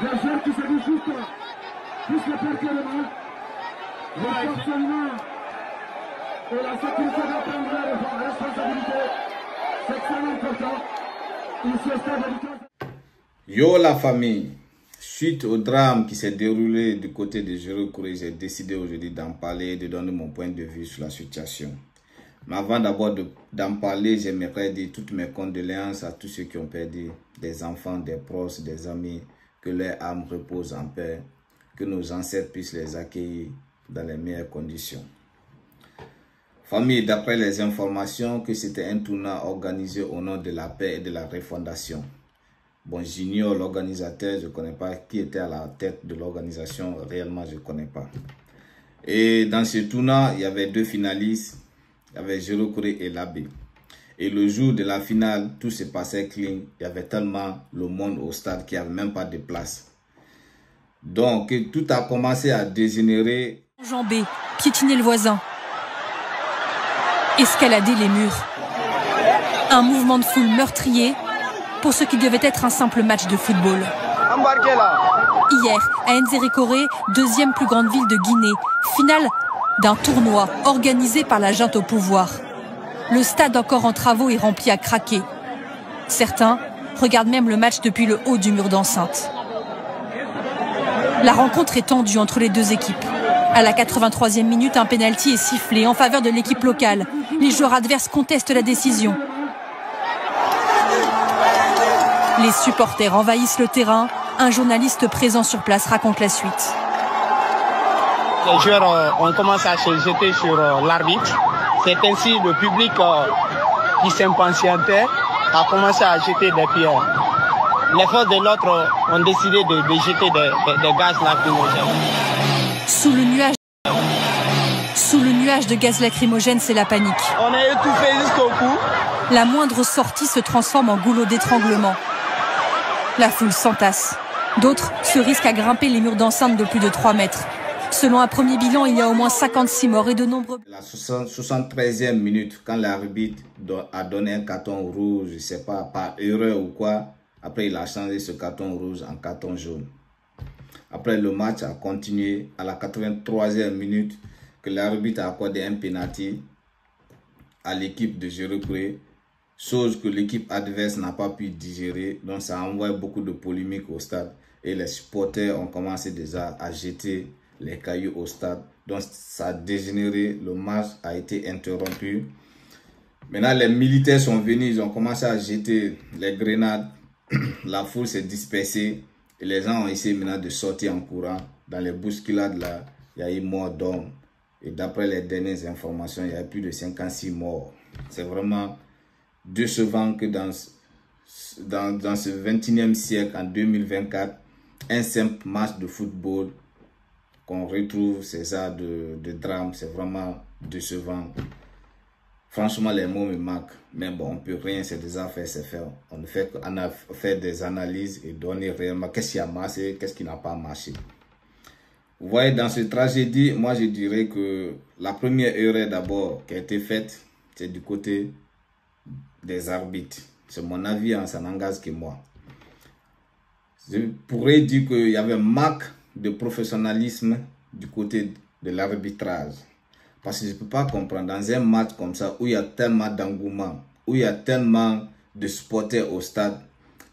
Des joueurs qui se disent juste, plus le parquet de mal. Le fonctionnement et la sécurité de prendre leurs responsabilités. C'est extrêmement important. Ici au stade de Yo la famille, suite au drame qui s'est déroulé du côté de Jérôme, j'ai décidé aujourd'hui d'en parler et de donner mon point de vue sur la situation. Mais avant d'abord d'en parler, j'aimerais dire toutes mes condoléances à tous ceux qui ont perdu des enfants, des proches, des amis, que leur âme repose en paix, que nos ancêtres puissent les accueillir dans les meilleures conditions. Famille, d'après les informations, que c'était un tournoi organisé au nom de la paix et de la refondation. Bon, j'ignore l'organisateur, je ne connais pas qui était à la tête de l'organisation, réellement je ne connais pas. Et dans ce tournoi, il y avait deux finalistes, il y avait Jérôme et Labé. Et le jour de la finale, tout se passait clean, il y avait tellement le monde au stade qu'il n'y avait même pas de place. Donc, tout a commencé à dégénérer. Enjamber, piétiner le voisin, escalader les murs. Un mouvement de foule meurtrier pour ce qui devait être un simple match de football. Hier, à Nzérékoré, deuxième plus grande ville de Guinée, finale d'un tournoi organisé par la junte au pouvoir. Le stade encore en travaux est rempli à craquer. Certains regardent même le match depuis le haut du mur d'enceinte. La rencontre est tendue entre les deux équipes. À la 83e minute, un pénalty est sifflé en faveur de l'équipe locale. Les joueurs adverses contestent la décision. Les supporters envahissent le terrain. Un journaliste présent sur place raconte la suite. Les joueurs ont commencé à se jeter sur l'arbitre. C'est ainsi le public qui s'impatientait a commencé à jeter des pierres. Les forces de l'autre ont décidé de jeter des gaz lacrymogènes. Sous le nuage de gaz lacrymogène, c'est la panique. On est étouffé jusqu'au cou. La moindre sortie se transforme en goulot d'étranglement. La foule s'entasse. D'autres se risquent à grimper les murs d'enceinte de plus de 3 mètres. Selon un premier bilan, il y a au moins 56 morts et de nombreux... La 73e minute, quand l'arbitre a donné un carton rouge, je ne sais pas, par erreur ou quoi, après il a changé ce carton rouge en carton jaune. Après le match a continué à la 83e minute que l'arbitre a accordé un pénalty à l'équipe de Jérôme, chose que l'équipe adverse n'a pas pu digérer. Donc ça a envoyé beaucoup de polémiques au stade et les supporters ont commencé déjà à jeter les cailloux au stade. Donc ça a dégénéré, le match a été interrompu. Maintenant les militaires sont venus, ils ont commencé à jeter les grenades. La foule s'est dispersée et les gens ont essayé maintenant de sortir en courant. Dans les bousculades là, il y a eu mort d'hommes. Et d'après les dernières informations, il y a plus de 56 morts. C'est vraiment décevant que dans ce 21e siècle, en 2024, un simple match de football, qu'on retrouve ces genres de drame, c'est vraiment décevant. Franchement, les mots me manquent. Mais bon, on ne peut rien, c'est déjà fait, c'est fait. On a fait des analyses et donner réellement qu'est-ce qui a marché, qu'est-ce qui n'a pas marché. Vous voyez, dans cette tragédie, moi je dirais que la première erreur d'abord qui a été faite, c'est du côté des arbitres. C'est mon avis, hein, ça n'engage que moi. Je pourrais dire qu'il y avait un manque de professionnalisme du côté de l'arbitrage. Parce que je ne peux pas comprendre, dans un match comme ça, où il y a tellement d'engouement, où il y a tellement de supporters au stade,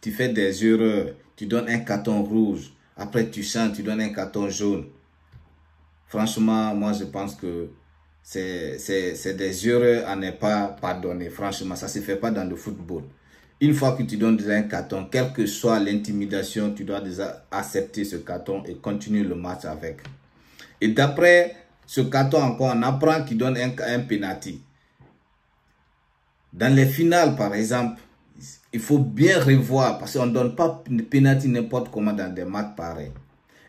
tu fais des erreurs, tu donnes un carton rouge, après tu chantes, tu donnes un carton jaune. Franchement, moi je pense que c'est des erreurs à ne pas pardonner. Franchement, ça ne se fait pas dans le football. Une fois que tu donnes déjà un carton, quelle que soit l'intimidation, tu dois déjà accepter ce carton et continuer le match avec. Et d'après ce carton encore, on apprend qu'il donne un penalty. Dans les finales, par exemple, il faut bien revoir parce qu'on ne donne pas de penalty n'importe comment dans des matchs pareils.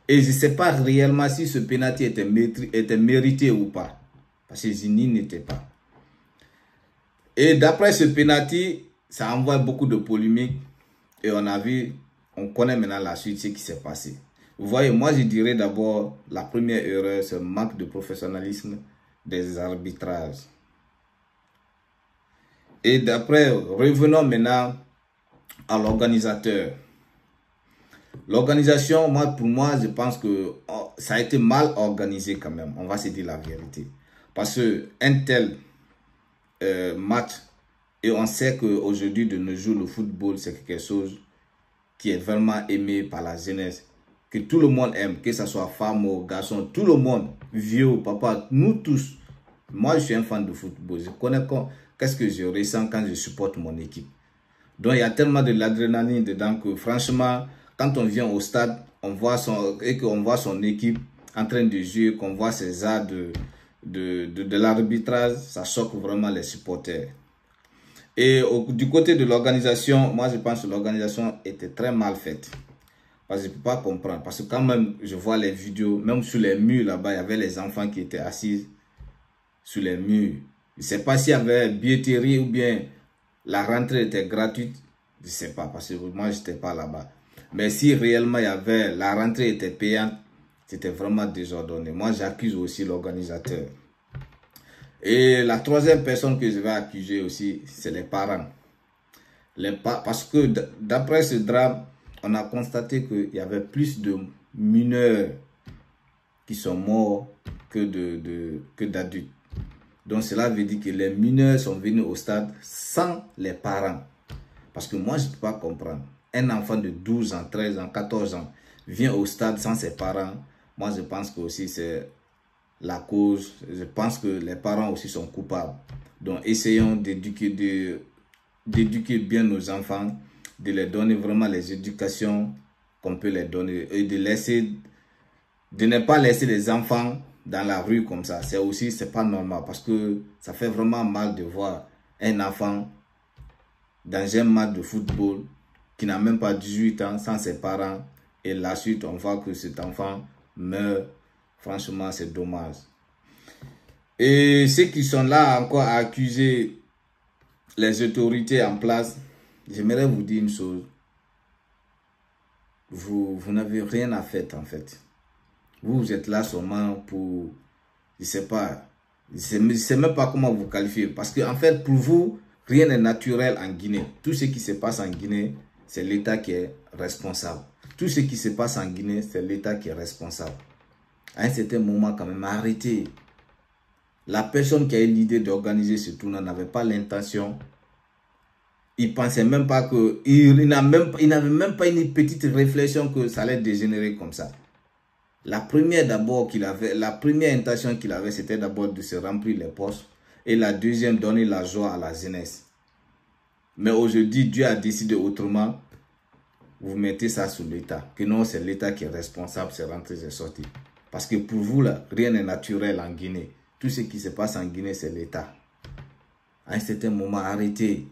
Et je ne sais pas réellement si ce penalty était mérité ou pas. Parce que Zini n'était pas. Et d'après ce penalty, ça envoie beaucoup de polémiques. Et on connaît maintenant la suite, ce qui s'est passé. Vous voyez, moi je dirais d'abord, la première erreur, c'est le manque de professionnalisme des arbitrages. Et d'après, revenons maintenant à l'organisateur. L'organisation, pour moi, je pense que ça a été mal organisé quand même. On va se dire la vérité. Parce que un tel match, et on sait qu'aujourd'hui, de nos jours, le football, c'est quelque chose qui est vraiment aimé par la jeunesse. Que tout le monde aime, que ce soit femme ou garçon, tout le monde, vieux, papa, nous tous. Moi, je suis un fan de football. Je connais qu'est-ce que je ressens quand je supporte mon équipe. Donc, il y a tellement de l'adrénaline dedans que franchement, quand on vient au stade, on voit son équipe en train de jouer, qu'on voit ses arts de l'arbitrage, ça choque vraiment les supporters. Et du côté de l'organisation, moi je pense que l'organisation était très mal faite. Parce que je ne peux pas comprendre. Parce que quand même, je vois les vidéos, même sur les murs là-bas, il y avait les enfants qui étaient assis sur les murs. Je ne sais pas s'il y avait billetterie ou bien la rentrée était gratuite. Je ne sais pas, parce que moi, je n'étais pas là-bas. Mais si réellement il y avait, la rentrée était payante, c'était vraiment désordonné. Moi, j'accuse aussi l'organisateur. Et la troisième personne que je vais accuser aussi, c'est les parents. Parce que d'après ce drame, on a constaté qu'il y avait plus de mineurs qui sont morts que d'adultes. Donc cela veut dire que les mineurs sont venus au stade sans les parents. Parce que moi, je ne peux pas comprendre. Un enfant de 12 ans, 13 ans, 14 ans vient au stade sans ses parents. Moi, je pense que aussi c'est la cause. Je pense que les parents aussi sont coupables. Donc essayons d'éduquer bien nos enfants, de les donner vraiment les éducations qu'on peut les donner et de ne pas laisser les enfants dans la rue comme ça. C'est pas normal parce que ça fait vraiment mal de voir un enfant dans un match de football qui n'a même pas 18 ans sans ses parents et la suite on voit que cet enfant meurt. Franchement, c'est dommage. Et ceux qui sont là encore à accuser les autorités en place, j'aimerais vous dire une chose. Vous n'avez rien à faire en fait. Vous êtes là seulement pour, je sais pas, je sais même pas comment vous qualifier. Parce que en fait, pour vous, rien n'est naturel en Guinée. Tout ce qui se passe en Guinée, c'est l'État qui est responsable. Tout ce qui se passe en Guinée, c'est l'État qui est responsable. À un certain moment quand même, arrêtez. La personne qui a eu l'idée d'organiser ce tournoi n'avait pas l'intention. Il pensait même pas que... Il n'avait même pas une petite réflexion que ça allait dégénérer comme ça. La première intention qu'il avait, c'était d'abord de se remplir les poches. Et la deuxième, donner la joie à la jeunesse. Mais aujourd'hui, Dieu a décidé autrement. Vous mettez ça sur l'État. Que non, c'est l'État qui est responsable, c'est rentré, c'est sorti. Parce que pour vous, là, rien n'est naturel en Guinée. Tout ce qui se passe en Guinée, c'est l'État. À un certain moment, arrêtez.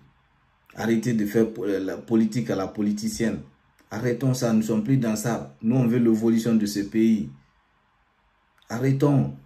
Arrêtez de faire la politique à la politicienne. Arrêtons ça, nous ne sommes plus dans ça. Nous, on veut l'évolution de ce pays. Arrêtons.